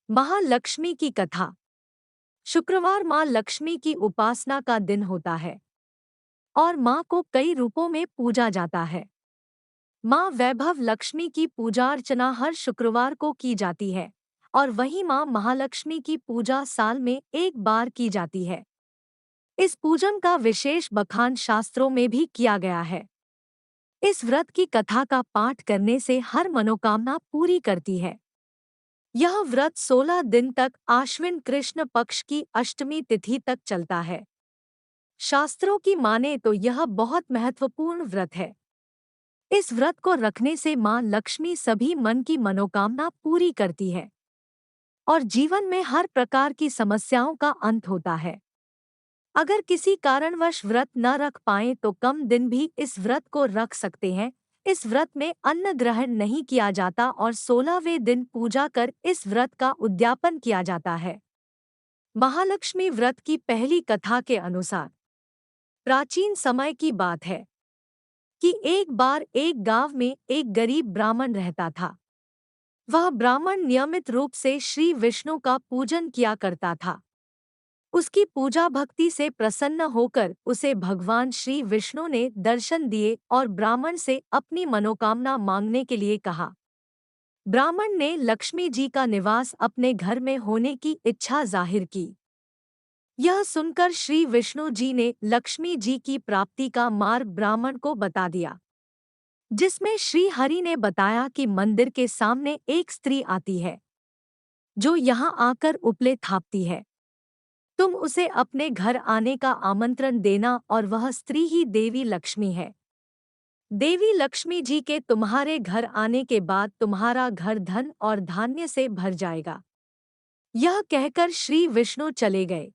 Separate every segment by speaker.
Speaker 1: महालक्ष्मी की कथा। शुक्रवार माँ लक्ष्मी की उपासना का दिन होता है और माँ को कई रूपों में पूजा जाता है। माँ वैभव लक्ष्मी की पूजा अर्चना हर शुक्रवार को की जाती है और वहीं माँ महालक्ष्मी की पूजा साल में एक बार की जाती है। इस पूजन का विशेष बखान शास्त्रों में भी किया गया है। इस व्रत की कथा का पाठ करने से हर मनोकामना पूरी करती है। यह व्रत 16 दिन तक आश्विन कृष्ण पक्ष की अष्टमी तिथि तक चलता है। शास्त्रों की माने तो यह बहुत महत्वपूर्ण व्रत है। इस व्रत को रखने से माँ लक्ष्मी सभी मन की मनोकामना पूरी करती है और जीवन में हर प्रकार की समस्याओं का अंत होता है। अगर किसी कारणवश व्रत न रख पाएं तो कम दिन भी इस व्रत को रख सकते हैं। इस व्रत में अन्न ग्रहण नहीं किया जाता और 16वें दिन पूजा कर इस व्रत का उद्यापन किया जाता है। महालक्ष्मी व्रत की पहली कथा के अनुसार प्राचीन समय की बात है कि एक बार एक गांव में एक गरीब ब्राह्मण रहता था। वह ब्राह्मण नियमित रूप से श्री विष्णु का पूजन किया करता था। उसकी पूजा भक्ति से प्रसन्न होकर उसे भगवान श्री विष्णु ने दर्शन दिए और ब्राह्मण से अपनी मनोकामना मांगने के लिए कहा। ब्राह्मण ने लक्ष्मी जी का निवास अपने घर में होने की इच्छा जाहिर की। यह सुनकर श्री विष्णु जी ने लक्ष्मी जी की प्राप्ति का मार्ग ब्राह्मण को बता दिया, जिसमें श्री हरि ने बताया कि मंदिर के सामने एक स्त्री आती है जो यहाँ आकर उपले थापती है। तुम उसे अपने घर आने का आमंत्रण देना और वह स्त्री ही देवी लक्ष्मी है। देवी लक्ष्मी जी के तुम्हारे घर आने के बाद तुम्हारा घर धन और धान्य से भर जाएगा। यह कहकर श्री विष्णु चले गए।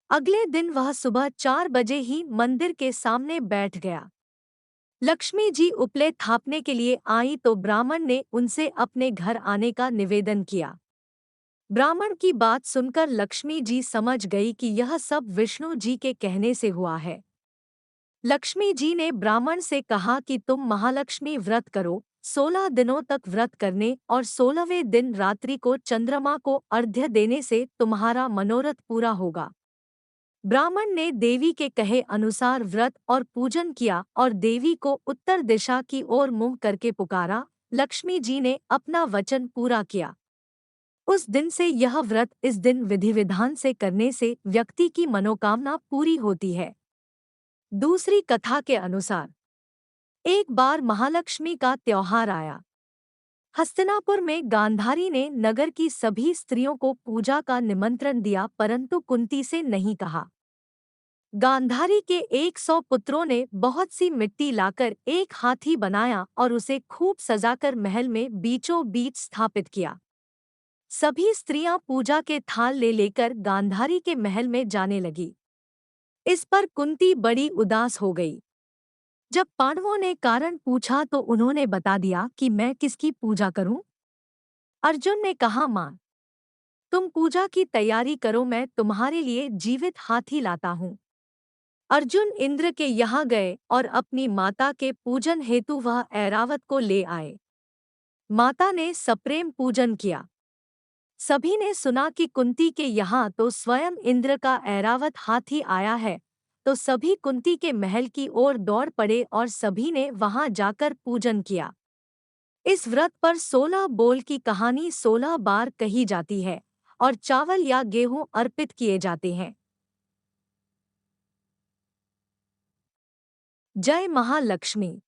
Speaker 1: अगले दिन वह सुबह 4 बजे ही मंदिर के सामने बैठ गया। लक्ष्मी जी उपले थापने के लिए आई तो ब्राह्मण ने उनसे अपने घर आने का निवेदन किया। ब्राह्मण की बात सुनकर लक्ष्मी जी समझ गई कि यह सब विष्णु जी के कहने से हुआ है। लक्ष्मी जी ने ब्राह्मण से कहा कि तुम महालक्ष्मी व्रत करो। 16 दिनों तक व्रत करने और 16वें दिन रात्रि को चंद्रमा को अर्घ्य देने से तुम्हारा मनोरथ पूरा होगा। ब्राह्मण ने देवी के कहे अनुसार व्रत और पूजन किया और देवी को उत्तर दिशा की ओर मुंह करके पुकारा। लक्ष्मी जी ने अपना वचन पूरा किया। उस दिन से यह व्रत इस दिन विधि विधान से करने से व्यक्ति की मनोकामना पूरी होती है। दूसरी कथा के अनुसार एक बार महालक्ष्मी का त्योहार आया। हस्तिनापुर में गांधारी ने नगर की सभी स्त्रियों को पूजा का निमंत्रण दिया, परंतु कुंती से नहीं कहा। गांधारी के 100 पुत्रों ने बहुत सी मिट्टी लाकर एक हाथी बनाया और उसे खूब सजाकर महल में बीचों बीच स्थापित किया। सभी स्त्रियां पूजा के थाल ले लेकर गांधारी के महल में जाने लगी। इस पर कुंती बड़ी उदास हो गई। जब पांडवों ने कारण पूछा तो उन्होंने बता दिया कि मैं किसकी पूजा करूं। अर्जुन ने कहा, मां, तुम पूजा की तैयारी करो, मैं तुम्हारे लिए जीवित हाथी लाता हूं। अर्जुन इंद्र के यहाँ गए और अपनी माता के पूजन हेतु वह ऐरावत को ले आए। माता ने सप्रेम पूजन किया। सभी ने सुना कि कुंती के यहाँ तो स्वयं इंद्र का ऐरावत हाथी आया है, तो सभी कुंती के महल की ओर दौड़ पड़े और सभी ने वहां जाकर पूजन किया। इस व्रत पर 16 बोल की कहानी 16 बार कही जाती है और चावल या गेहूं अर्पित किए जाते हैं। जय महालक्ष्मी।